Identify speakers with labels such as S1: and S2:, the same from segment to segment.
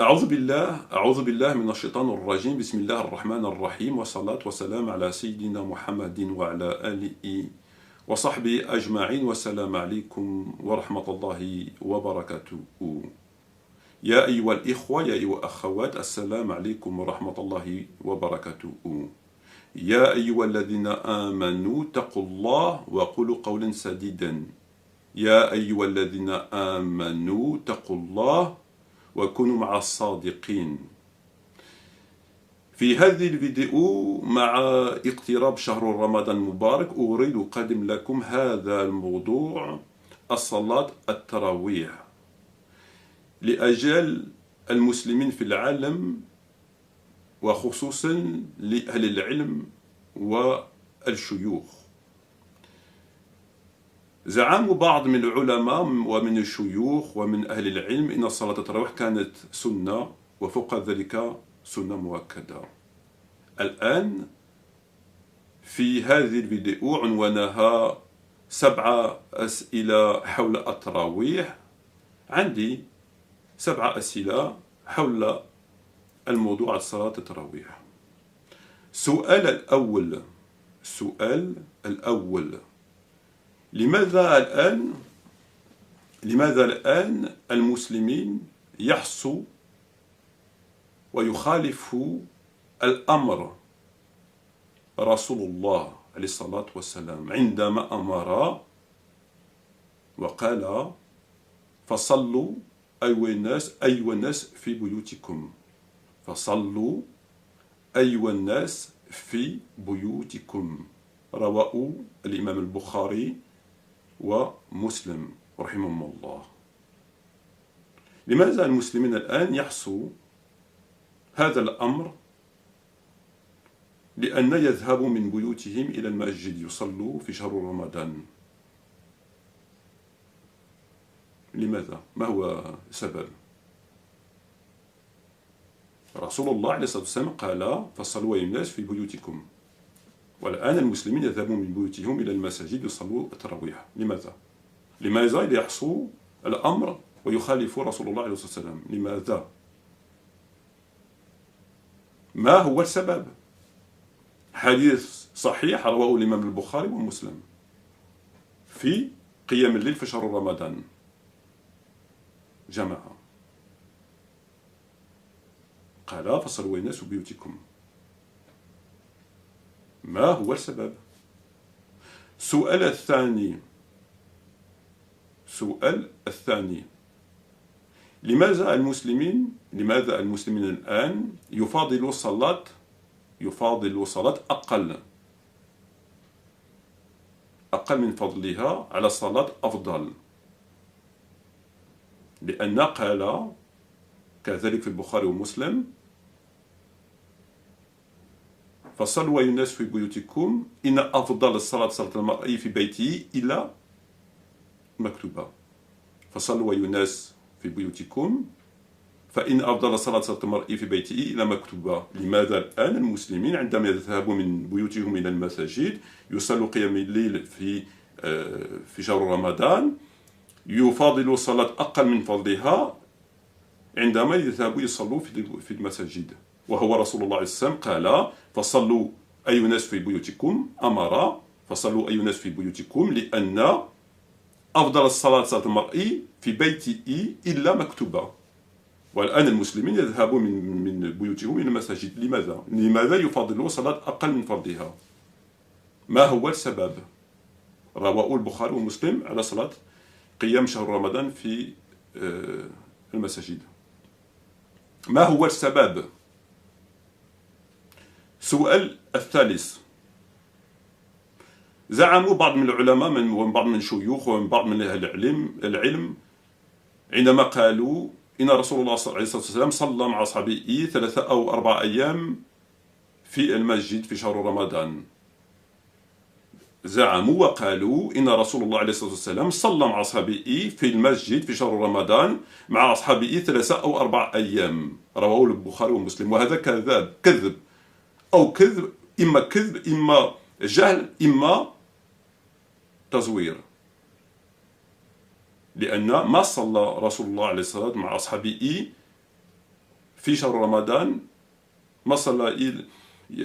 S1: أعوذ بالله من الشيطان الرجيم. بسم الله الرحمن الرحيم، والصلاة والسلام على سيدنا محمد وعلى آله وصحبه أجمعين، والسلام عليكم ورحمة الله وبركاته. يا أيها الإخوة، يا أيها الأخوات، السلام عليكم ورحمة الله وبركاته. يا أيها الذين آمنوا اتقوا الله وقولوا قولا سديدا. يا أيها الذين آمنوا اتقوا الله وكونوا مع الصادقين. في هذه الفيديو مع اقتراب شهر رمضان المبارك أريد أقدم لكم هذا الموضوع، الصلاة التراويح، لأجل المسلمين في العالم وخصوصا لأهل العلم والشيوخ. زعم بعض من العلماء ومن الشيوخ ومن أهل العلم إن صلاة التراويح كانت سنة، وفوق ذلك سنة مؤكدة. الآن في هذه الفيديو عنوانها 7 أسئلة حول التراويح. عندي 7 أسئلة حول الموضوع صلاة التراويح. السؤال الأول، لماذا الآن المسلمين يحصوا ويخالفوا الأمر رسول الله عليه الصلاة والسلام عندما أمر وقال: فصلوا أيها الناس في بيوتكم، فصلوا أيها الناس في بيوتكم، رواه الإمام البخاري ومسلم رحمهم الله. لماذا المسلمين الآن يحصوا هذا الأمر؟ لأن يذهبوا من بيوتهم إلى المسجد يصلوا في شهر رمضان. لماذا؟ ما هو السبب؟ رسول الله عليه الصلاة والسلام قال: فصلوا أيها الناس في بيوتكم، والآن المسلمين يذهبون من بيوتهم إلى المساجد يصلوا التراويح. لماذا يحصوا الأمر ويخالفوا رسول الله عليه الصلاة والسلام؟ لماذا؟ ما هو السبب؟ حديث صحيح رواه الإمام البخاري ومسلم في قيام الليل في شهر رمضان، جماعة قال: فصلوا الناس في بيوتكم. ما هو السبب؟ السؤال الثاني، لماذا المسلمين الآن يفاضلوا صلاة أقل من فضلها على صلاة أفضل؟ لأن قال كذلك في البخاري ومسلم: فصلوا أيها الناس في بيوتكم، إن أفضل الصلاة صلاة المرء في بيته إلا مكتوبة. فصلوا أيها الناس في بيوتكم، فإن أفضل الصلاة صلاة المرء في بيته إلا مكتوبة. لماذا الآن المسلمين عندما يذهبوا من بيوتهم إلى المساجد يصلوا قيام الليل في شهر رمضان يفاضلوا صلاة أقل من فضلها عندما يذهبوا يصلوا في المساجد؟ وهو رسول الله عليه السلام قال: فصلوا أيها الناس في بيوتكم، أمر فصلوا أيها الناس في بيوتكم، لأن أفضل الصلاة صلاة المرء في بيته إلا مكتوبة. والآن المسلمين يذهبون من بيوتهم إلى المساجد. لماذا يفضلون صلاة أقل من فرضها؟ ما هو السبب؟ رواه البخاري ومسلم على صلاة قيام شهر رمضان في المساجد. ما هو السبب؟ السؤال الثالث، زعموا بعض من العلماء وبعض من الشيوخ وبعض من أهل العلم عندما قالوا إن رسول الله عليه الصلاة والسلام صلى مع أصحابه 3 أو 4 أيام في المسجد في شهر رمضان. زعموا وقالوا إن رسول الله عليه الصلاة والسلام صلى مع أصحابه في المسجد في شهر رمضان مع أصحابه 3 أو 4 أيام، رواه البخاري ومسلم. وهذا كذب، إما كذب إما جهل إما تزوير. لأن ما صلى رسول الله عليه الصلاة والسلام مع أصحابه في شهر رمضان ما صلى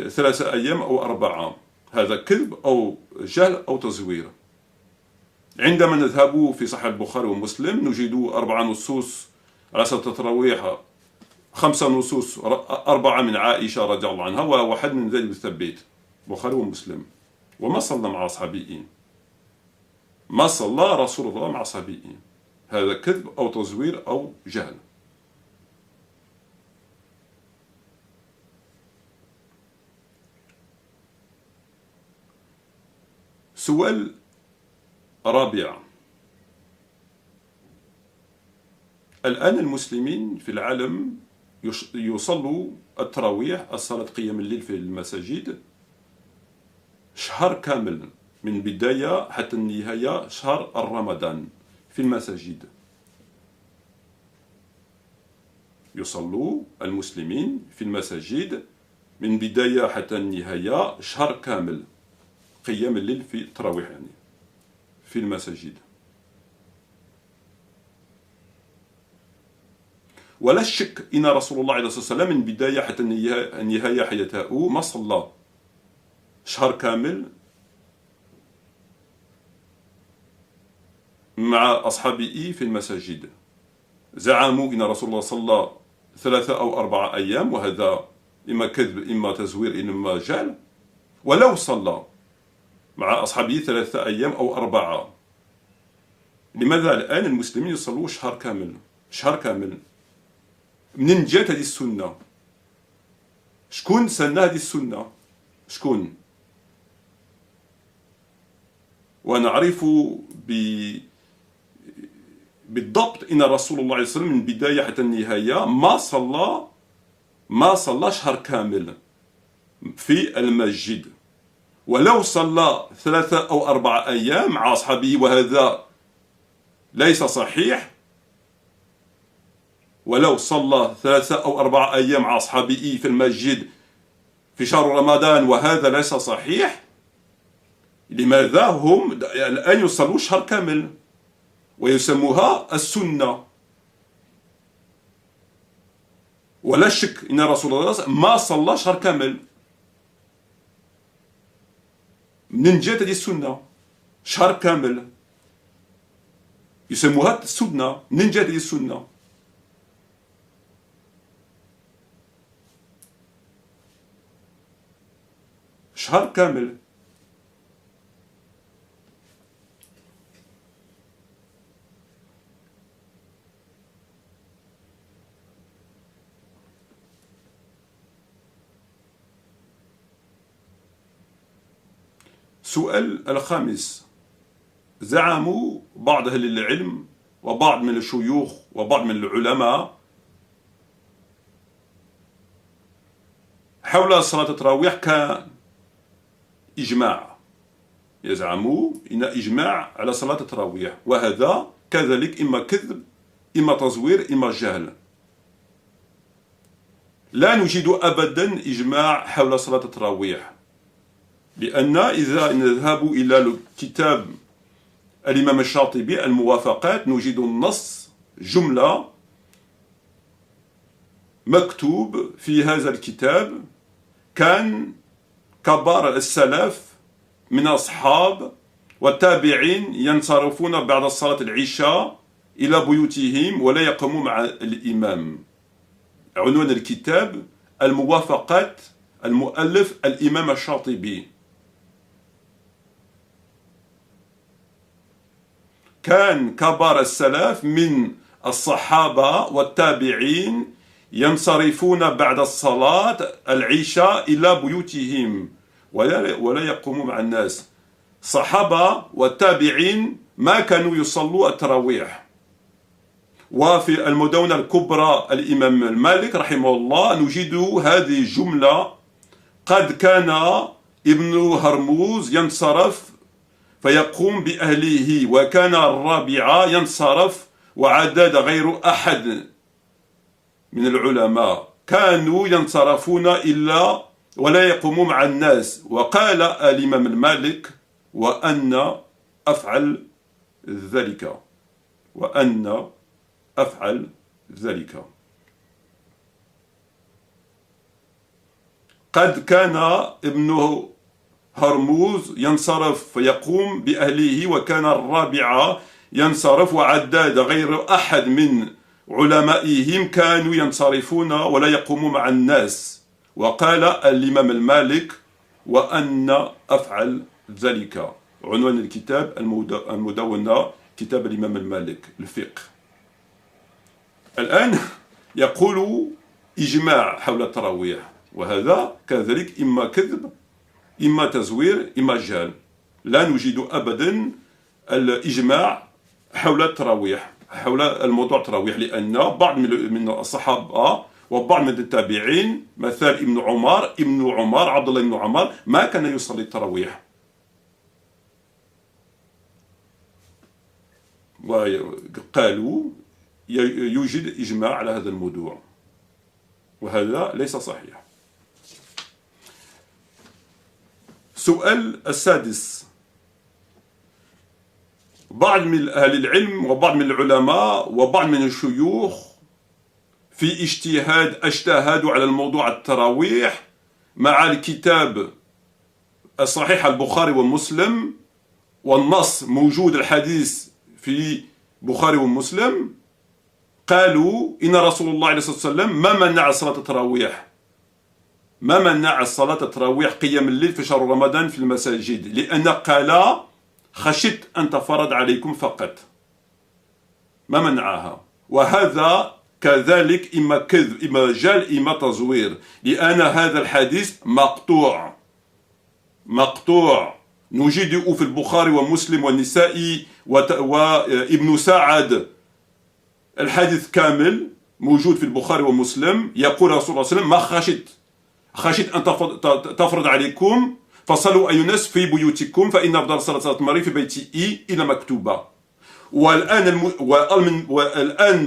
S1: 3 أيام أو 4، هذا كذب أو جهل أو تزوير. عندما نذهب في صحيح البخاري ومسلم نجد 4 نصوص على صلاة التراويح، 5 نصوص، 4 من عائشة رضي الله عنها وواحد من زيد بن ثابت، البخاري ومسلم. وما صلى مع أصحابه، ما صلى رسول الله مع أصحابه، هذا كذب أو تزوير أو جهل. سؤال رابع: الآن المسلمين في العالم يصلوا التراويح، الصلاة قيام الليل في المساجد شهر كامل من بداية حتى النهاية، شهر رمضان في المساجد. يصلوا المسلمين في المساجد من بداية حتى النهاية شهر كامل قيام الليل في التراويح، يعني في المساجد. ولا شك إن رسول الله عليه الصلاة والسلام من بداية حتى النهاية حياته ما صلى شهر كامل مع أصحابه في المساجد. زعموا إن رسول الله صلى 3 أو 4 أيام، وهذا إما كذب إما تزوير إما جهل. ولو صلى مع أصحابه 3 أيام أو 4، لماذا الآن المسلمين يصلوا شهر كامل؟ شهر كامل منين جات هذه السنة؟ شكون سن هذه السنة؟ شكون؟ ونعرف بالضبط إن رسول الله عليه وسلم من بداية حتى النهاية ما صلى شهر كامل في المسجد. ولو صلى 3 أو 4 أيام مع أصحابه وهذا ليس صحيح، ولو صلى 3 أو 4 أيام مع أصحابه في المسجد في شهر رمضان وهذا ليس صحيح، لماذا هم الآن يصلوا شهر كامل ويسموها السنة؟ ولا شك إن رسول الله ما صلى شهر كامل. منين جات هذه السنة؟ شهر كامل يسموها السنة. منين جات هذه السنة؟ شهر كامل. السؤال الخامس: زعموا بعض أهل العلم وبعض من الشيوخ وبعض من العلماء حول صلاة التراويح كان إجماع، يزعموا إن إجماع على صلاة التراويح، وهذا كذلك إما كذب إما تزوير إما جهل. لا نجد أبدا إجماع حول صلاة التراويح، لأن إذا نذهب إلى كتاب الإمام الشاطبي الموافقات نجد النص جملة مكتوب في هذا الكتاب: كان كبار السلف من أصحاب والتابعين ينصرفون بعد صلاة العشاء إلى بيوتهم ولا يقوموا مع الإمام. عنوان الكتاب الموافقات، المؤلف الإمام الشاطبي. كان كبار السلف من الصحابة والتابعين ينصرفون بعد الصلاة العشاء إلى بيوتهم ولا يقوموا مع الناس. الصحابة والتابعين ما كانوا يصلوا التراويح. وفي المدونة الكبرى الإمام مالك رحمه الله نجد هذه الجملة: قد كان ابن هرموز ينصرف فيقوم بأهله، وكان الرابعة ينصرف وعدد غير أحد من العلماء كانوا ينصرفون إلا ولا يقوموا مع الناس. وقال الإمام المالك: وأن أفعل ذلك، وأن أفعل ذلك. قد كان ابنه هرموز ينصرف فيقوم بأهله، وكان الرابعة ينصرف، وعداد غير أحد من علمائهم كانوا ينصرفون ولا يقومون مع الناس. وقال الإمام المالك: وأن أفعل ذلك. عنوان الكتاب المدونة، كتاب الإمام المالك الفقه. الآن يقول إجماع حول التراويح، وهذا كذلك إما كذب إما تزوير إما جهل. لا نجد أبدا الإجماع حول التراويح، حول الموضوع التراويح، لأن بعض من الصحابة وبعض من التابعين، مثال ابن عمر عبد الله بن عمر ما كان يصلي التراويح، وقالوا يوجد إجماع على هذا الموضوع، وهذا ليس صحيح. السؤال السادس: بعض من أهل العلم وبعض من العلماء وبعض من الشيوخ في اجتهادوا على الموضوع التراويح مع الكتاب الصحيح البخاري ومسلم، والنص موجود الحديث في بخاري ومسلم. قالوا إن رسول الله عليه الصلاة والسلام ما منع صلاة التراويح، ما منع صلاة التراويح قيام الليل في شهر رمضان في المساجد، لأن قال: خشيت أن تفرض عليكم فقط، ما منعها. وهذا كذلك إما كذب إما جهل إما تزوير، لأن هذا الحديث مقطوع نجده في البخاري ومسلم والنسائي وابن سعد. الحديث كامل موجود في البخاري ومسلم، يقول رسول الله صلى الله عليه وسلم: ما خشيت أن تفرض عليكم فصلوا أي الناس في بيوتكم، فإن أفضل صلاة المرء في بيته إلى مكتوبة. والآن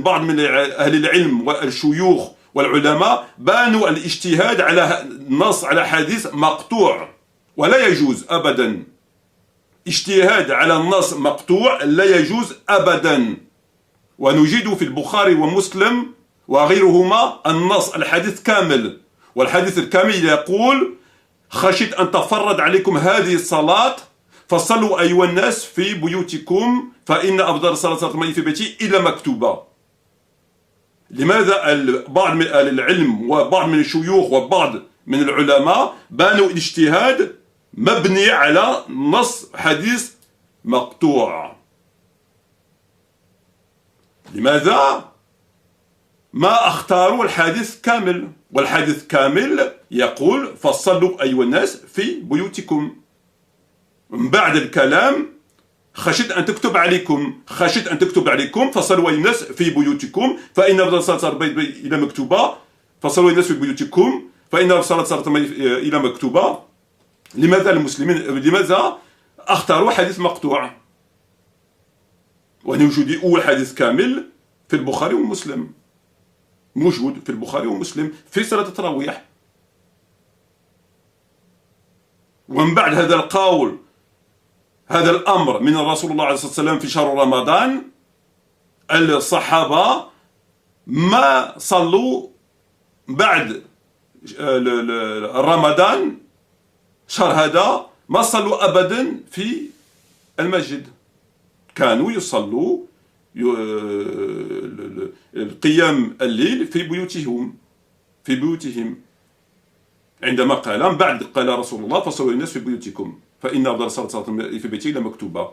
S1: بعض من أهل العلم والشيوخ والعلماء بانوا الاجتهاد على نص على حديث مقطوع، ولا يجوز أبدا. اجتهاد على النص مقطوع لا يجوز أبدا. ونجد في البخاري ومسلم وغيرهما النص الحديث كامل، والحديث الكامل يقول: خشيت أن تفرض عليكم هذه الصلاة فصلوا أيها الناس في بيوتكم، فإن أفضل صلاة المرء في بيته إلى مكتوبة. لماذا بعض من أهل العلم وبعض من الشيوخ وبعض من العلماء بانوا الاجتهاد مبني على نص حديث مقطوع؟ لماذا ما اختاروا الحديث كامل؟ والحديث كامل يقول: فصلوا أيها الناس في بيوتكم. من بعد الكلام: خشيت أن تكتب عليكم فصلوا أيها الناس في بيوتكم، فإن أفضل صلاة إلى مكتوبة، فصلوا الناس في بيوتكم، فإن أفضل صلاة إلى مكتوبة. لماذا لماذا اختاروا حديث مقطوع؟ ونوجد أول حديث كامل في البخاري ومسلم، موجود في البخاري ومسلم في صلاة التراويح. ومن بعد هذا القول، هذا الأمر من الرسول الله عليه الصلاة والسلام في شهر رمضان، الصحابة ما صلوا بعد رمضان، شهر هذا ما صلوا أبدا في المسجد، كانوا يصلوا القيام الليل في بيوتهم عندما قال: بعد قال رسول الله: فصلوا الناس في بيوتكم، فإن أفضل صلاة في بيته إلى مكتوبة.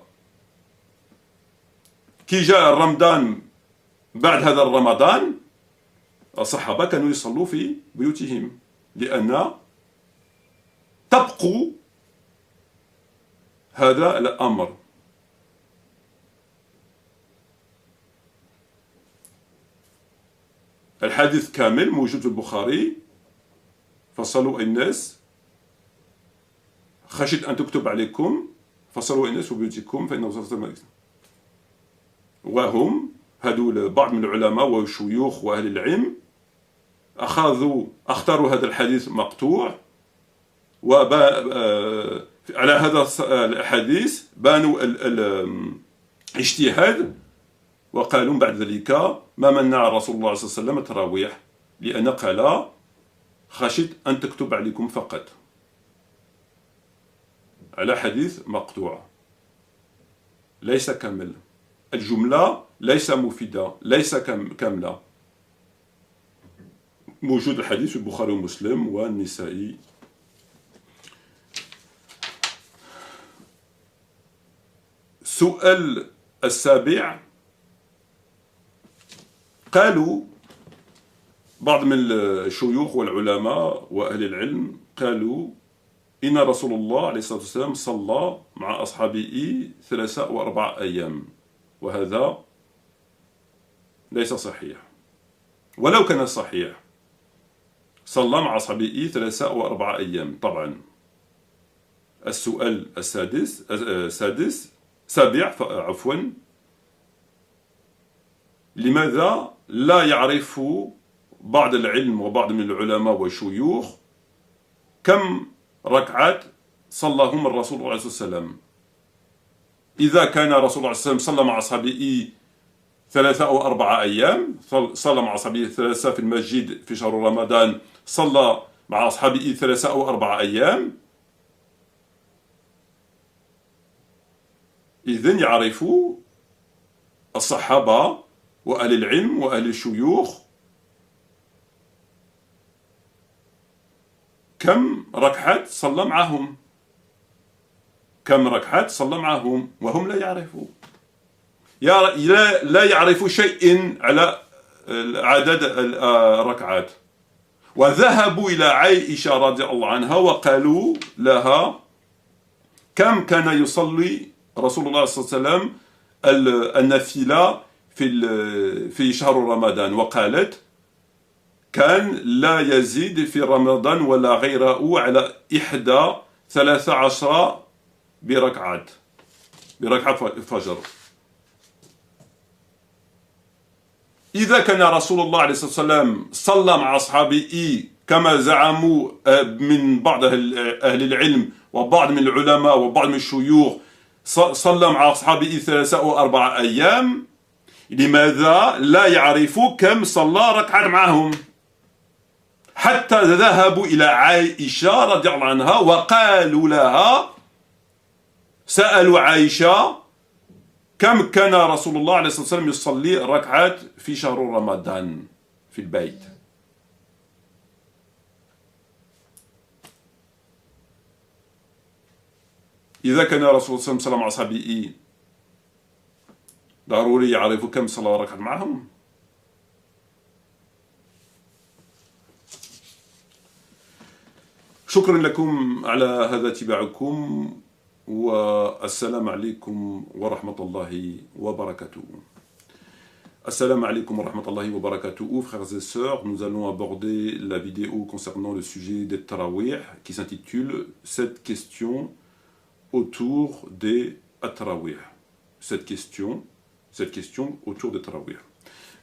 S1: كي جاء رمضان، بعد هذا الرمضان الصحابة كانوا يصلوا في بيوتهم، لأن تبقوا هذا الأمر. الحديث كامل موجود في البخاري: فصلوا الناس، خشيت أن تكتب عليكم فصلوا الناس في بيوتكم، فإنه صلاة. وهم هذول بعض من العلماء والشيوخ وأهل العلم اختاروا هذا الحديث مقطوع، على هذا الحديث بانوا الاجتهاد، وقالوا بعد ذلك: ما منع رسول الله صلى الله عليه وسلم التراويح، لأن قال: خشيت أن تكتب عليكم فقط على حديث مقطوع ليس كامل. الجملة ليس مفيدة، ليس كاملة. موجود الحديث في البخاري ومسلم والنسائي. السؤال السابع، قالوا بعض من الشيوخ والعلماء وأهل العلم قالوا إن رسول الله عليه الصلاة والسلام صلى مع أصحابه 3 أو 4 أيام، وهذا ليس صحيح. ولو كان صحيح، صلى مع أصحابه 3 أو 4 أيام طبعا. السؤال سابع عفوا، لماذا لا يعرف بعض العلم وبعض من العلماء والشيوخ كم ركعات صلاهم الرسول عليه الصلاة والسلام؟ إذا كان رسول الله عليه الصلاة والسلام صلى مع أصحابه 3 أو 4 أيام، صلى مع أصحابه 3 في المسجد في شهر رمضان، صلى مع أصحابه 3 أو 4 أيام، إذن يعرفوا الصحابة وأهل العلم وأهل الشيوخ كم ركعة صلى معهم، كم ركعة صلى معهم، وهم لا يعرفوا، لا يعرفوا شيء على عدد الركعات. وذهبوا إلى عائشة رضي الله عنها وقالوا لها كم كان يصلي رسول الله صلى الله عليه وسلم النافلة في شهر رمضان، وقالت كان لا يزيد في رمضان ولا غيره على 11 بركعة فجر. إذا كان رسول الله عليه الصلاة والسلام صلى مع أصحابه كما زعموا من بعض أهل العلم وبعض من العلماء وبعض من الشيوخ، صلى مع أصحابه 3 أو 4 أيام، لماذا لا يعرفوا كم صلى ركعة معهم؟ حتى ذهبوا إلى عائشة رضي الله عنها وقالوا لها، سألوا عائشة كم كان رسول الله عليه الصلاة والسلام يصلي ركعات في شهر رمضان في البيت؟ إذا كان رسول الله صلى الله عليه وسلم مع أصحابه ضروري يعرفوا كم صلى ركعة معهم. شكرا لكم على هذا اتباعكم، والسلام عليكم ورحمة الله وbarakatuh. Assalamu alaikum wa rahmatullahi wa barakatuh. Frères et sœurs, nous allons aborder la vidéo concernant le sujet des tarawih qui s'intitule « Cette question autour des tarawih ». Cette question autour des tarawih.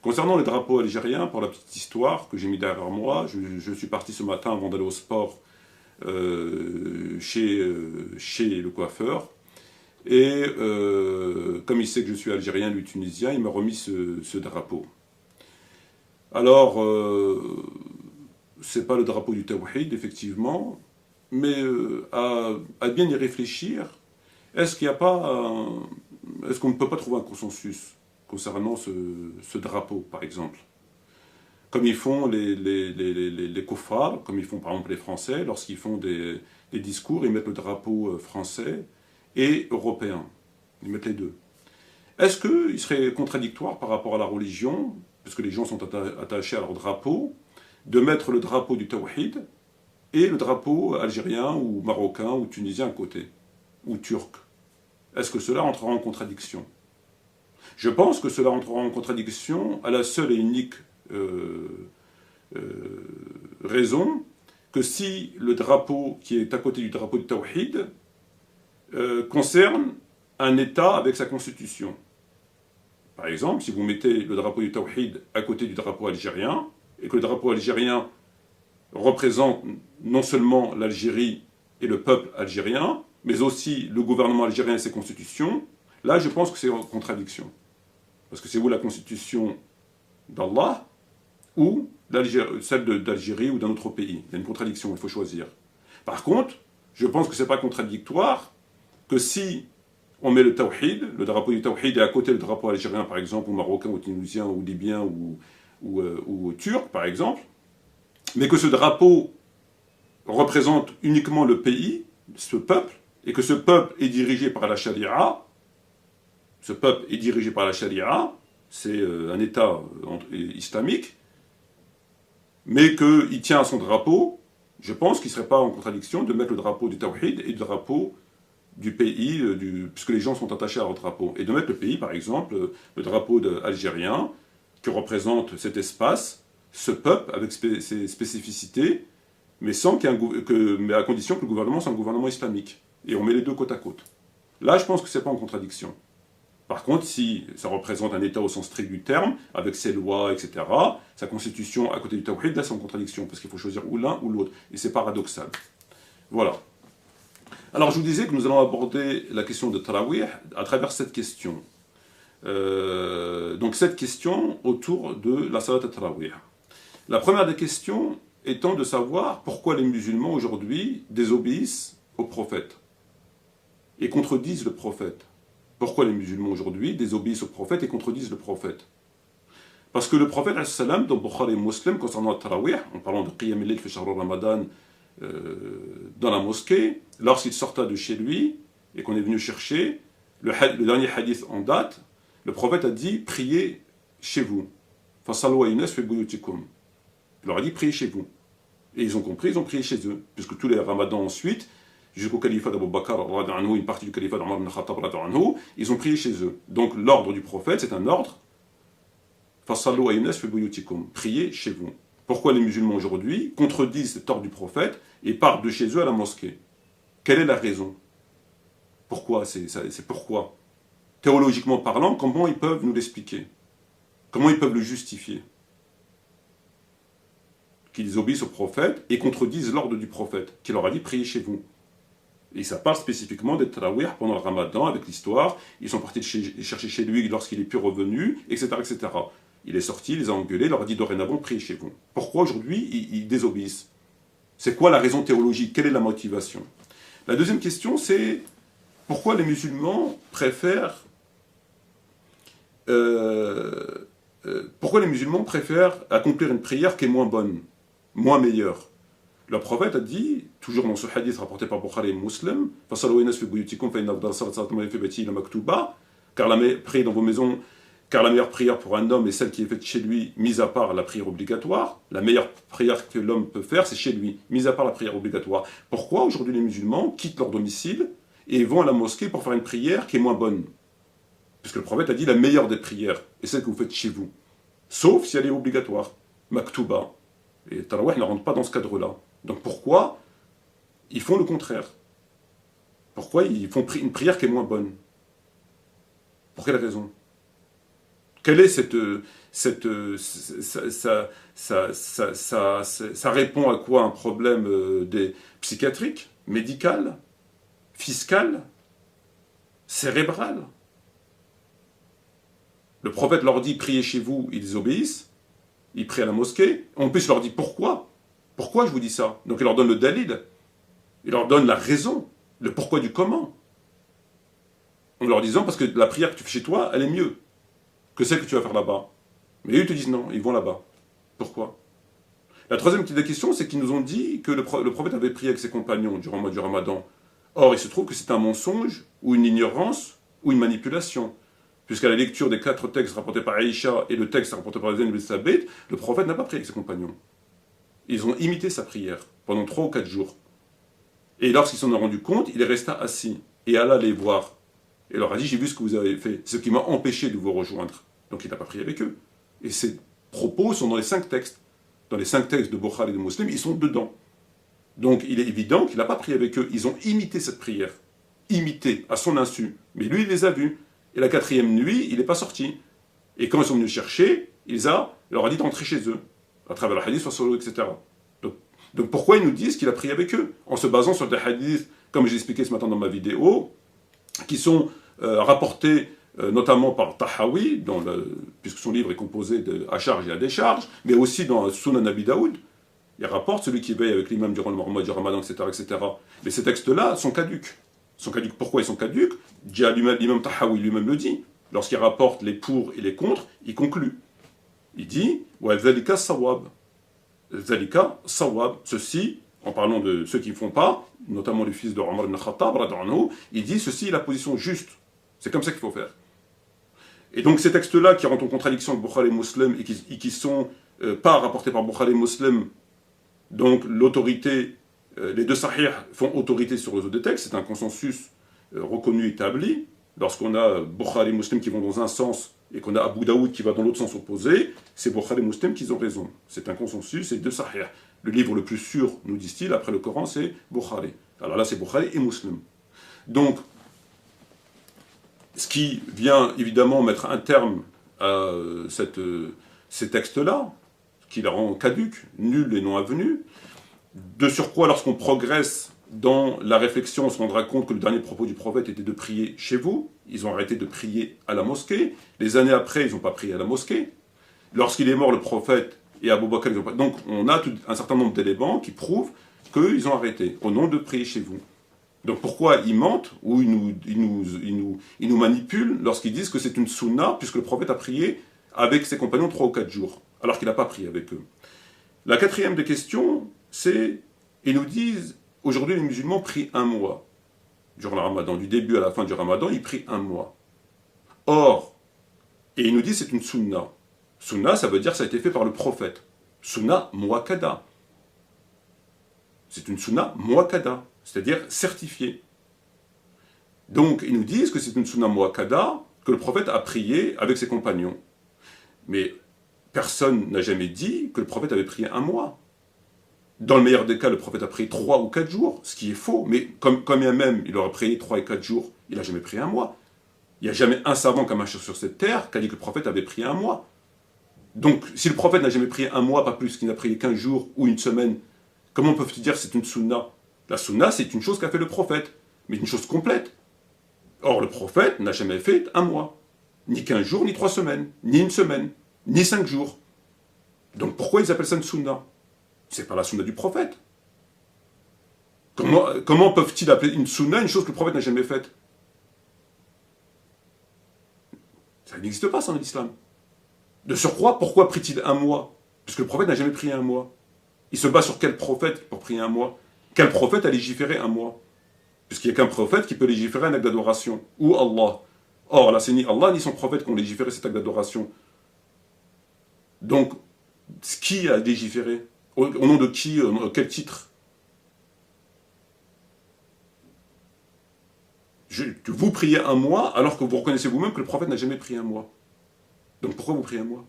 S1: Concernant les drapeaux algériens, pour la petite histoire que j'ai mis derrière moi, je suis parti ce matin avant d'aller au sport chez le coiffeur, et comme il sait que je suis algérien, lui tunisien, il m'a remis ce drapeau. Alors c'est pas le drapeau du Tawhid effectivement, mais à bien y réfléchir, est-ce qu'il n'y a pas est-ce qu'on ne peut pas trouver un consensus concernant ce drapeau par exemple, comme ils font les kofars, comme ils font par exemple les Français, lorsqu'ils font des discours, ils mettent le drapeau français et européen, ils mettent les deux. Est-ce qu'il serait contradictoire par rapport à la religion, puisque les gens sont attachés à leur drapeau, de mettre le drapeau du Tawhid et le drapeau algérien ou marocain ou tunisien à côté, ou turc? Est-ce que cela entrera en contradiction? Je pense que cela entrera en contradiction à la seule et unique raison que si le drapeau qui est à côté du drapeau du Tawhid concerne un État avec sa constitution. Par exemple, si vous mettez le drapeau du Tawhid à côté du drapeau algérien, et que le drapeau algérien représente non seulement l'Algérie et le peuple algérien, mais aussi le gouvernement algérien et ses constitutions, là je pense que c'est en contradiction. Parce que c'est ou la constitution d'Allah, ou celle d'Algérie ou d'un autre pays. Il y a une contradiction, il faut choisir. Par contre, je pense que ce n'est pas contradictoire que si on met le tawhid, le drapeau du tawhid, et à côté le drapeau algérien, par exemple, ou marocain, ou tunisien, ou libyen, ou turc, par exemple, mais que ce drapeau représente uniquement le pays, ce peuple, et que ce peuple est dirigé par la charia, ce peuple est dirigé par la charia, c'est un État islamique, mais qu'il tient à son drapeau, je pense qu'il ne serait pas en contradiction de mettre le drapeau du tawhid et le drapeau du pays, puisque les gens sont attachés à leur drapeau, et de mettre le pays, par exemple, le drapeau algérien, qui représente cet espace, ce peuple, avec ses spécificités, mais, mais à condition que le gouvernement soit un gouvernement islamique. Et on met les deux côte à côte. Là, je pense que ce n'est pas en contradiction. Par contre, si ça représente un État au sens strict du terme, avec ses lois, etc., sa constitution à côté du tawhid, là c'est en contradiction, parce qu'il faut choisir ou l'un ou l'autre. Et c'est paradoxal. Voilà. Alors je vous disais que nous allons aborder la question de Tarawih à travers cette question. Donc cette question autour de la Salat Tarawih. La première des questions étant de savoir pourquoi les musulmans aujourd'hui désobéissent au prophète et contredisent le prophète. Pourquoi les musulmans aujourd'hui désobéissent au prophète et contredisent le prophète? Parce que le prophète, dans Bukhari et Muslim, concernant le Tarawih, en parlant de Qiyam al-Layl fi Shahr Ramadan, dans la mosquée, lorsqu'il sortait de chez lui et qu'on est venu chercher, le dernier hadith en date, le prophète a dit priez chez vous. Fasallu ayunas fi buyutikum. Il leur a dit priez chez vous. Et ils ont compris, ils ont prié chez eux. Puisque tous les ramadans ensuite, jusqu'au califat d'Abu Bakr, une partie du califat d'Omar ibn Khattab, ils ont prié chez eux. Donc l'ordre du prophète, c'est un ordre. Fasallu ayunas fi buyutikum. Priez chez vous. Pourquoi les musulmans aujourd'hui contredisent cet ordre du prophète et partent de chez eux à la mosquée? Quelle est la raison? Pourquoi? C'est pourquoi? Théologiquement parlant, comment ils peuvent nous l'expliquer? Comment ils peuvent le justifier? Qu'ils obéissent au prophète et contredisent l'ordre du prophète, qui leur a dit priez chez vous. Et ça parle spécifiquement des tarawih pendant le ramadan, avec l'histoire. Ils sont partis chercher chez lui lorsqu'il est plus revenu, etc., etc. Il est sorti, il les a engueulés, leur a dit dorénavant priez chez vous. Pourquoi aujourd'hui ils désobéissent? C'est quoi la raison théologique? Quelle est la motivation? La deuxième question, c'est pourquoi les musulmans préfèrent accomplir une prière qui est moins bonne, moins meilleure? Le prophète a dit, toujours dans ce hadith rapporté par Bukhari et Muslim, car priez dans vos maisons, car la meilleure prière pour un homme est celle qui est faite chez lui, mis à part la prière obligatoire. La meilleure prière que l'homme peut faire, c'est chez lui, mis à part la prière obligatoire. Pourquoi aujourd'hui les musulmans quittent leur domicile et vont à la mosquée pour faire une prière qui est moins bonne? Puisque le prophète a dit la meilleure des prières est celle que vous faites chez vous. Sauf si elle est obligatoire. Maktuba. Et Tarawih ne rentre pas dans ce cadre-là. Donc pourquoi ils font le contraire? Pourquoi ils font une prière qui est moins bonne? Pour quelle raison? Quelle est ça répond à quoi? Un problème psychiatrique, médical, fiscal, cérébral? Le prophète leur dit priez chez vous, ils obéissent, ils prient à la mosquée. En plus, il leur dit pourquoi? Pourquoi je vous dis ça? Donc il leur donne le dalil, il leur donne la raison, le pourquoi du comment. En leur disant parce que la prière que tu fais chez toi, elle est mieux que celle que tu vas faire là-bas. Mais eux, ils te disent non, ils vont là-bas. Pourquoi? La troisième petite question, c'est qu'ils nous ont dit que le prophète avait prié avec ses compagnons durant le mois du Ramadan. Or, il se trouve que c'est un mensonge, ou une ignorance, ou une manipulation. Puisqu'à la lecture des 4 textes rapportés par Aïcha et le texte rapporté par Zayn ibn Sabit, le prophète n'a pas prié avec ses compagnons. Ils ont imité sa prière pendant 3 ou 4 jours. Et lorsqu'ils s'en ont rendu compte, il est resté assis. Et Allah les voir. Et leur a dit, j'ai vu ce que vous avez fait, ce qui m'a empêché de vous rejoindre. Donc il n'a pas prié avec eux. Et ces propos sont dans les 5 textes. Dans les 5 textes de Bukhari et de Muslim, ils sont dedans. Donc il est évident qu'il n'a pas prié avec eux. Ils ont imité cette prière. Imité, à son insu. Mais lui, il les a vus. Et la 4e nuit, il n'est pas sorti. Et quand ils sont venus le chercher, il leur a dit d'entrer chez eux. À travers le hadith, etc. Donc pourquoi ils nous disent qu'il a prié avec eux? En se basant sur des hadiths, comme j'ai expliqué ce matin dans ma vidéo, qui sont rapportés notamment par Tahawi, puisque son livre est composé à charge et à décharge, mais aussi dans Sunan Abi Daoud. Il rapporte celui qui veille avec l'imam durant le mois du Ramadan, etc., etc. Mais ces textes-là sont caducs. Pourquoi ils sont caducs? L'imam Tahawi lui-même le dit. Lorsqu'il rapporte les pour et les contre, il conclut. Il dit wa dhalika sawab. Dhalika sawab. Ceci, en parlant de ceux qui ne font pas, notamment le fils de Omar ibn Khattab, il dit ceci est la position juste. C'est comme ça qu'il faut faire. Et donc ces textes-là qui rentrent en contradiction avec Bukhari et Muslim et qui sont pas rapportés par Bukhari et Muslim, donc l'autorité, les deux sahih font autorité sur les autres textes, c'est un consensus reconnu, établi. Lorsqu'on a Bukhari et Muslim qui vont dans un sens et qu'on a Abu Daoud qui va dans l'autre sens opposé, c'est Bukhari et Muslim qui ont raison. C'est un consensus, c'est deux sahih. Le livre le plus sûr, nous disent-ils, après le Coran, c'est Bukhari. Alors là, c'est Bukhari et Muslim. Donc, ce qui vient évidemment mettre un terme à ces textes-là, qui la rend caduque, nul et non avenu. De surcroît, lorsqu'on progresse dans la réflexion, on se rendra compte que le dernier propos du prophète était de prier chez vous. Ils ont arrêté de prier à la mosquée. Les années après, ils n'ont pas prié à la mosquée. Lorsqu'il est mort, le prophète et Abu Bakr, ils n'ont pas... Donc, on a un certain nombre d'éléments qui prouvent qu'ils ont arrêté, au nom de prier chez vous. Donc pourquoi ils mentent ou ils nous manipulent lorsqu'ils disent que c'est une sunna, puisque le prophète a prié avec ses compagnons 3 ou 4 jours, alors qu'il n'a pas prié avec eux. La quatrième des questions, c'est, ils nous disent, aujourd'hui les musulmans prient 1 mois, durant le ramadan, du début à la fin du ramadan, ils prient 1 mois. Or, et ils nous disent c'est une sunna. Sunna, ça veut dire que ça a été fait par le prophète. Sunna muakkada. C'est une sunna muakkada, c'est-à-dire certifiée. Donc, ils nous disent que c'est une sunna muakkada, que le prophète a prié avec ses compagnons. Mais personne n'a jamais dit que le prophète avait prié 1 mois. Dans le meilleur des cas, le prophète a prié 3 ou 4 jours, ce qui est faux. Mais comme même il aurait prié 3 et 4 jours, il n'a jamais prié 1 mois. Il n'y a jamais un savant qui a marché sur cette terre qui a dit que le prophète avait prié 1 mois. Donc, si le prophète n'a jamais prié 1 mois, pas plus qu'il n'a prié 15 jours ou une semaine, comment peuvent-ils dire que c'est une sunna? La sunna, c'est une chose qu'a fait le prophète, mais une chose complète. Or, le prophète n'a jamais fait 1 mois. Ni 15 jours, ni 3 semaines, ni une semaine, ni 5 jours. Donc pourquoi ils appellent ça une sunna? C'est pas la sunna du prophète. Comment peuvent-ils appeler une sunna une chose que le prophète n'a jamais faite? Ça n'existe pas, ça, en islam. De surcroît, pourquoi prie-t-il 1 mois? Puisque le prophète n'a jamais prié 1 mois. Il se base sur quel prophète pour prier 1 mois? Quel prophète a légiféré 1 mois? Puisqu'il n'y a qu'un prophète qui peut légiférer un acte d'adoration. Ou Allah. Or, là, c'est ni Allah ni son prophète qui ont légiféré cet acte d'adoration. Donc, qui a légiféré? Au nom de qui? Quel titre? Vous priez 1 mois alors que vous reconnaissez vous-même que le prophète n'a jamais prié 1 mois. Donc pourquoi vous priez 1 mois?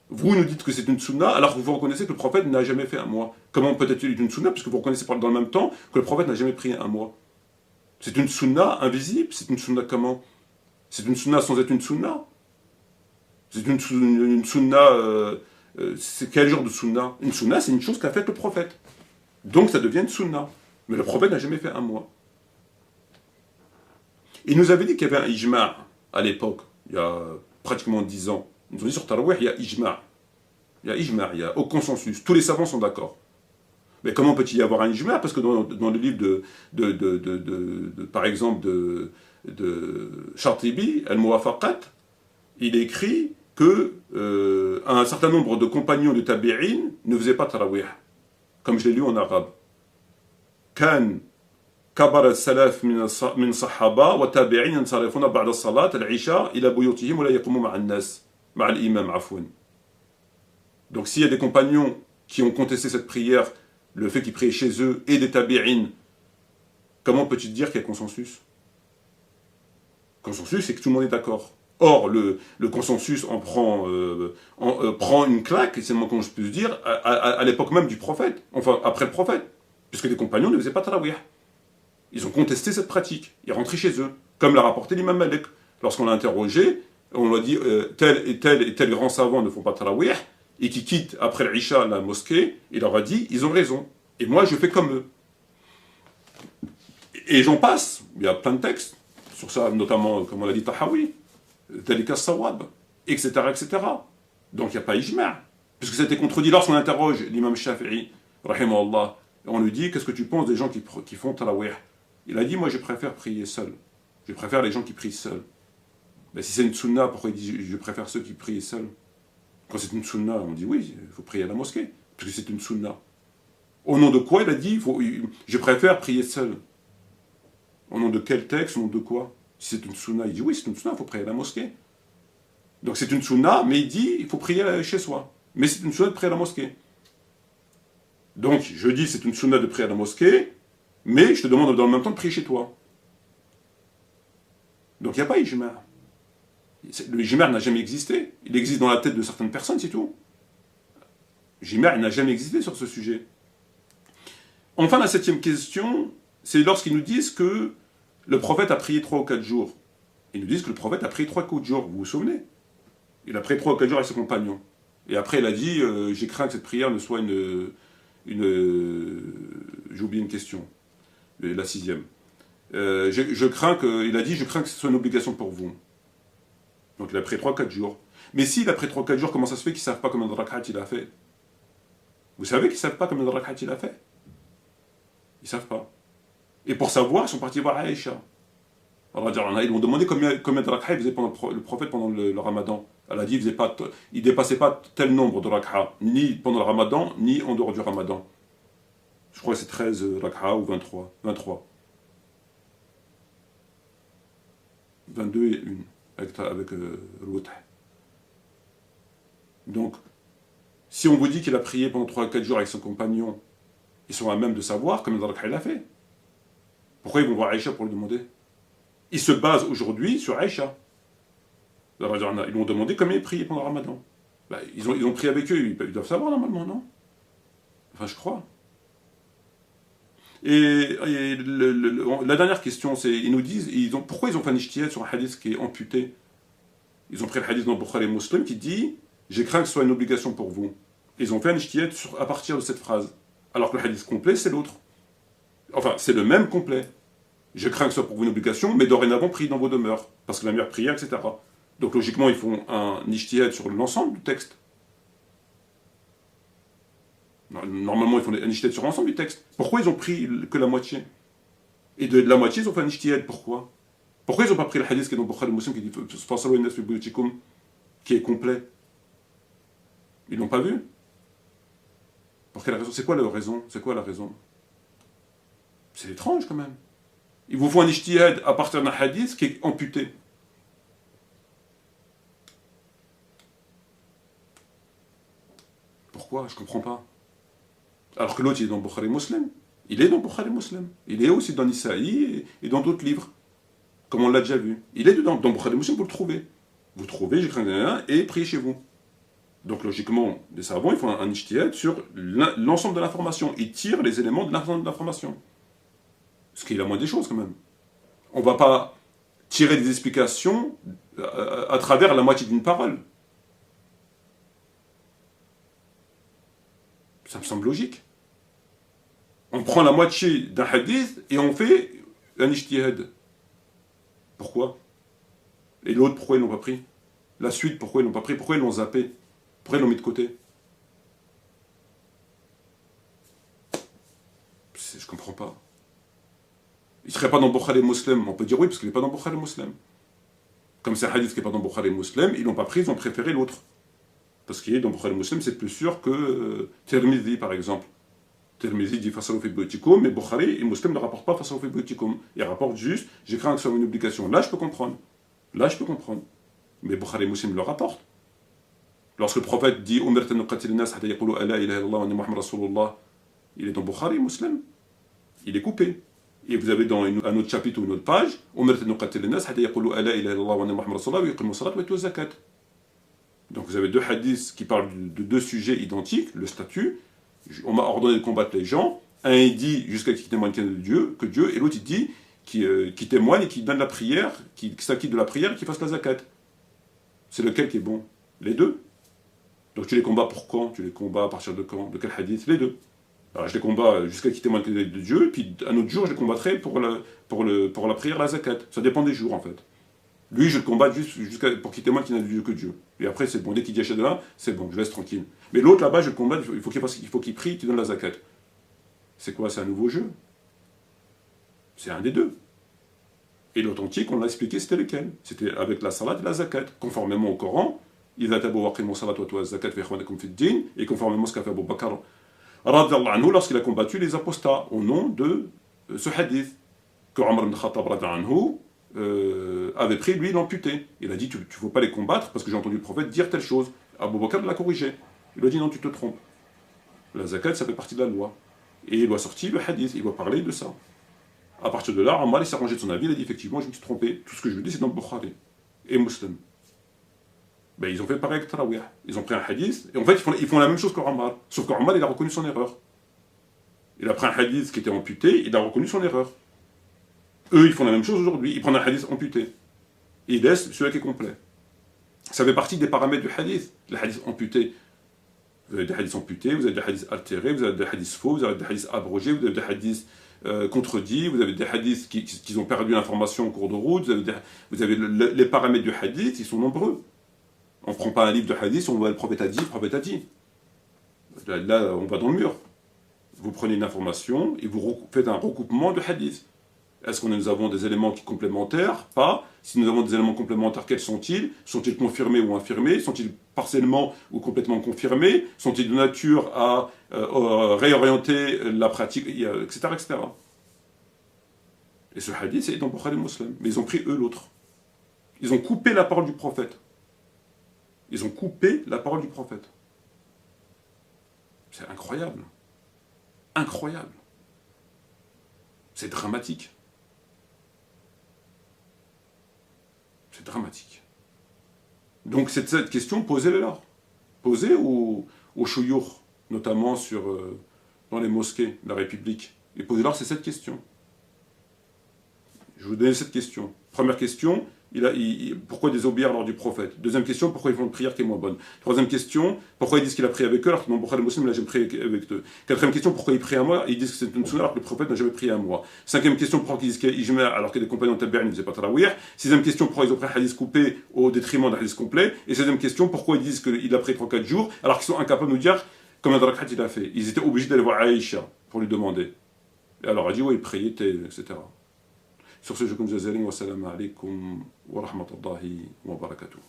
S1: Vous nous dites que c'est une sunna alors que vous reconnaissez que le prophète n'a jamais fait 1 mois. Comment peut-être une sunna puisque vous reconnaissez dans le même temps que le prophète n'a jamais prié 1 mois? C'est une sunna invisible? C'est une sunna comment? C'est une sunna sans être une sunna? C'est une sunna... c'est quel genre de sunna? Une sunna, c'est une chose qu'a faite le prophète. Donc ça devient une sunna. Mais le prophète n'a jamais fait 1 mois. Il nous avait dit qu'il y avait un ijma' à l'époque, il y a pratiquement 10 ans. Ils nous ont dit sur Tarawih, il y a ijma'. Il y a ijma', il y a au consensus. Tous les savants sont d'accord. Mais comment peut-il y avoir un ijma'? Parce que dans le livre par exemple, de Shatibi, Al-Muwafaqat, il écrit que un certain nombre de compagnons de Tabi'in ne faisaient pas Tarawih. Comme je l'ai lu en arabe. Kan كبر السلف من الصحابة والتابعين ينصرفون بعد الصلاة العشاء إلى بيوتهم ولا يقوموا مع الناس مع الإمام عفوا. Donc s'il y a des compagnons qui ont contesté cette prière, le fait qu'ils priaient chez eux et des tabi'in, comment peux-tu dire qu'il y a consensus? Consensus, c'est que tout le monde est d'accord. Or, le consensus prend une claque, c'est le moins qu'on puisse dire, à l'époque même du prophète, enfin après le prophète, puisque les compagnons ne faisaient pas tarawih. Ils ont contesté cette pratique. Ils rentraient chez eux, comme l'a rapporté l'imam Malik. Lorsqu'on l'a interrogé, on lui a dit tel et tel grand savant ne font pas tarawih, et qui quittent après l'Isha la mosquée, il leur a dit ils ont raison. Et moi je fais comme eux. Et j'en passe. Il y a plein de textes sur ça, notamment, comme on l'a dit, Tahawi. Dalika Sawab, etc., etc. Donc il n'y a pas ijma'. Puisque ça a été contredit lorsqu'on interroge l'imam Shafi'i, rahimahullah, on lui dit, qu'est-ce que tu penses des gens qui font tarawih? Il a dit, moi je préfère prier seul. Je préfère les gens qui prient seuls. Ben, si c'est une sunna, pourquoi il dit, je préfère ceux qui prient seuls? Quand c'est une sunna, on dit, oui, il faut prier à la mosquée, parce que c'est une sunna. Au nom de quoi il a dit, je préfère prier seul? Au nom de quel texte? Au nom de quoi? Si c'est une sunna, il dit, oui, c'est une sunna, il faut prier à la mosquée. Donc c'est une sunna, mais il dit, il faut prier chez soi. Mais c'est une sunna de prier à la mosquée. Donc, je dis, c'est une sunna de prier à la mosquée, mais je te demande dans le même temps de prier chez toi. Donc, il n'y a pas ijma'. Le ijma' n'a jamais existé. Il existe dans la tête de certaines personnes, c'est tout. Le ijma' n'a jamais existé sur ce sujet. Enfin, la 7e question, c'est lorsqu'ils nous disent que le prophète a prié 3 ou 4 jours. Ils nous disent que le prophète a prié 3 ou 4 jours, vous vous souvenez? Il a prié 3 ou 4 jours avec ses compagnons. Et après, il a dit, j'ai craint que cette prière ne soit j'ai oublié une question, la 6e. Je crains que ce soit une obligation pour vous. Donc il a pris 3-4 jours. Mais s'il a pris 3-4 jours, comment ça se fait qu'ils ne savent pas combien de rak'at il a fait? Vous savez qu'ils ne savent pas combien de rak'at il a fait? Ils ne savent pas. Et pour savoir, ils sont partis voir Aïcha. Alors, ils lui ont demandé combien de rak'at il faisait le prophète pendant le ramadan. Elle a dit qu'il ne dépassait pas tel nombre de rak'at, ni pendant le ramadan, ni en dehors du ramadan. Je crois que c'est 13 rak'at ou 23. 22 et 1, avec le witr. Donc, si on vous dit qu'il a prié pendant 3-4 jours avec son compagnon, ils sont à même de savoir combien de rak'at il a fait. Pourquoi ils vont voir Aïcha pour lui demander? Ils se basent aujourd'hui sur Aïcha. Ils lui ont demandé combien il priait pendant le ramadan. Ben, ils ont prié avec eux, ils doivent savoir normalement, non? Enfin, je crois. Et la dernière question, c'est, ils nous disent, pourquoi ils ont fait un ijtihad sur un hadith qui est amputé? Ils ont pris le hadith dans Bukhari et Muslim qui dit, j'ai craint que ce soit une obligation pour vous. Ils ont fait un ijtihad à partir de cette phrase. Alors que le hadith complet, c'est l'autre. Enfin, c'est le même complet. Je crains que ce soit pour vous une obligation, mais dorénavant, priez dans vos demeures, parce que la meilleure prière, etc. Donc logiquement, ils font un ijtihad sur l'ensemble du texte. Normalement, ils font un ijtihad sur l'ensemble du texte. Pourquoi ils ont pris que la moitié? Et de la moitié, ils ont fait un ijtihad. Pourquoi? Pourquoi ils n'ont pas pris le hadith qui est dans Bukhari Muslim qui dit qui est complet? Ils l'ont pas vu? Pour quelle raison? C'est quoi leur raison? C'est quoi la raison? C'est étrange quand même. Ils vous font un ijtihad à partir d'un hadith qui est amputé. Pourquoi? Je comprends pas. Alors que l'autre, il est dans Bukhari Muslim. Il est dans Bukhari Muslim. Il est aussi dans Nisaï et dans d'autres livres. Comme on l'a déjà vu. Il est dedans. Dans Bukhari Muslim, vous le trouvez. Vous trouvez, j'ai craint un et priez chez vous. Donc logiquement, les savants, ils font un ijtihad sur l'ensemble de l'information. Ils tirent les éléments de l'ensemble de l'information. Ce qui est la moindre des choses quand même. On ne va pas tirer des explications à travers la moitié d'une parole. Ça me semble logique. On prend la moitié d'un hadith et on fait un ijtihad. Pourquoi? Et l'autre, pourquoi ils ne l'ont pas pris? La suite, pourquoi ils ne l'ont pas pris? Pourquoi ils l'ont zappé? Pourquoi ils l'ont mis de côté? Je comprends pas. Il ne serait pas dans Bukhari Muslim. On peut dire oui, parce qu'il n'est pas dans Bukhari Muslim. Comme c'est un hadith qui n'est pas dans Bukhari Muslim, ils ne l'ont pas pris, ils ont préféré l'autre. Parce qu'il est dans Bukhari Muslim, c'est plus sûr que Tirmidhi, par exemple. Tirmidhi dit Fasalu fi buyutikum, mais Bukhari et Muslim ne rapportent pas Fasalu fi buyutikum. Ils rapportent juste, j'ai craint que ce soit une obligation. Là, je peux comprendre. Mais Bukhari et Muslim le rapportent. Lorsque le prophète dit Umirtu an nuqatila an-nas hatta yaqulu la ilaha illallah wa anna Muhammadan rasulullah, il est dans Bukhari et Muslim. Il est coupé. Et vous avez dans un autre chapitre ou une autre page, Umirtu an nuqatila an-nas hatta yaqulu la ilaha illallah wa anna Muhammadan rasulullah wa yuqimu as-salata wa yu'tu az-zakat. Donc vous avez deux hadiths qui parlent de deux sujets identiques, le statut, on m'a ordonné de combattre les gens, un il dit jusqu'à ce qu'il témoigne que Dieu, et l'autre il dit qui témoigne et qui donne la prière, qui s'acquitte de la prière et qui fasse la zakat. C'est lequel qui est bon? Les deux. Donc tu les combats pour quand? Tu les combats à partir de quand? De quel hadith? Les deux. Alors je les combats jusqu'à ce qu'ils témoignent de Dieu, et puis un autre jour je les combattrai pour la prière, la zakat. Ça dépend des jours en fait. Lui, je le combat juste pour qu'il témoigne qu'il n'a de Dieu que Dieu. Et après, c'est bon. Dès qu'il dit Ashhadu, c'est bon, je laisse tranquille. Mais l'autre là-bas, je le combat, il faut qu'il prie, qu'il donne la zakat. C'est quoi? C'est un nouveau jeu. C'est un des deux. Et l'authentique, on l'a expliqué, c'était lequel? C'était avec la salat et la zakat. Conformément au Coran, il a et conformément à ce qu'a fait Abu Bakr lorsqu'il a combattu les apostats au nom de ce hadith que Omar ibn Khattab avait pris, lui, l'amputé. Il a dit, tu ne faut pas les combattre parce que j'ai entendu le prophète dire telle chose. Abu Bakr l'a corrigé. Il a dit, non, tu te trompes. La zakat, ça fait partie de la loi. Et il doit sortir le hadith, il doit parler de ça. À partir de là, Ammar s'est rangé de son avis, il a dit, effectivement, je me suis trompé. Tout ce que je veux dire, c'est dans Bukhari et Muslim. Ben, ils ont fait pareil avec Tarawih. Ils ont pris un hadith, et en fait, ils font la même chose qu'Ammar. Sauf qu'Ammar, il a reconnu son erreur. Il a pris un hadith qui était amputé, il a reconnu son erreur. Eux, ils font la même chose aujourd'hui. Ils prennent un hadith amputé. Et ils laissent celui qui est complet. Ça fait partie des paramètres du hadith. Le hadith amputé. Vous avez des hadiths amputés, vous avez des hadiths altérés, vous avez des hadiths faux, vous avez des hadiths abrogés, vous avez des hadiths contredits, vous avez des hadiths qui ont perdu l'information au cours de route, vous avez les paramètres du hadith, ils sont nombreux. On ne prend pas un livre de hadith, on voit le prophète a dit, le prophète a dit. Là, on va dans le mur. Vous prenez une information et vous faites un recoupement de hadith. Est-ce que nous avons des éléments complémentaires? Pas. Si nous avons des éléments complémentaires, quels sont-ils? Sont-ils confirmés ou infirmés? Sont-ils partiellement ou complètement confirmés? Sont-ils de nature à réorienter la pratique, etc., etc. Et ce hadith, c'est dans Bukhari et Muslim. Mais ils ont pris eux l'autre. Ils ont coupé la parole du prophète. Ils ont coupé la parole du prophète. C'est incroyable. Incroyable. C'est dramatique. C'est dramatique. Donc cette question, posez-la. Posez aux chouyours, notamment dans les mosquées de la République. Et posez-leur, c'est cette question. Je vais vous donner cette question. Première question, pourquoi désobéir lors du prophète? Deuxième question, pourquoi ils font une prière qui est moins bonne? Troisième question, pourquoi ils disent qu'il a prié avec eux alors que dans Bukhari Muslim, il n'a jamais prié avec eux? Quatrième question, pourquoi ils prient à moi? Ils disent que c'est une sunna alors que le prophète n'a jamais prié à moi. Cinquième question, pourquoi ils disent qu'il y a alors que les compagnons tabi'in ne faisaient pas tarawih? Sixième question, pourquoi ils ont pris un hadith coupé au détriment d'un hadith complet? Et septième question, pourquoi ils disent qu'il a pris 3-4 jours alors qu'ils sont incapables de nous dire combien de rak'at il a fait? Ils étaient obligés d'aller voir Aïcha pour lui demander. Et alors elle a dit, oui, il priait, etc. Sur ce, je vous remercie. Wassalamu alaikum wa rahmatullahi wa barakatuh.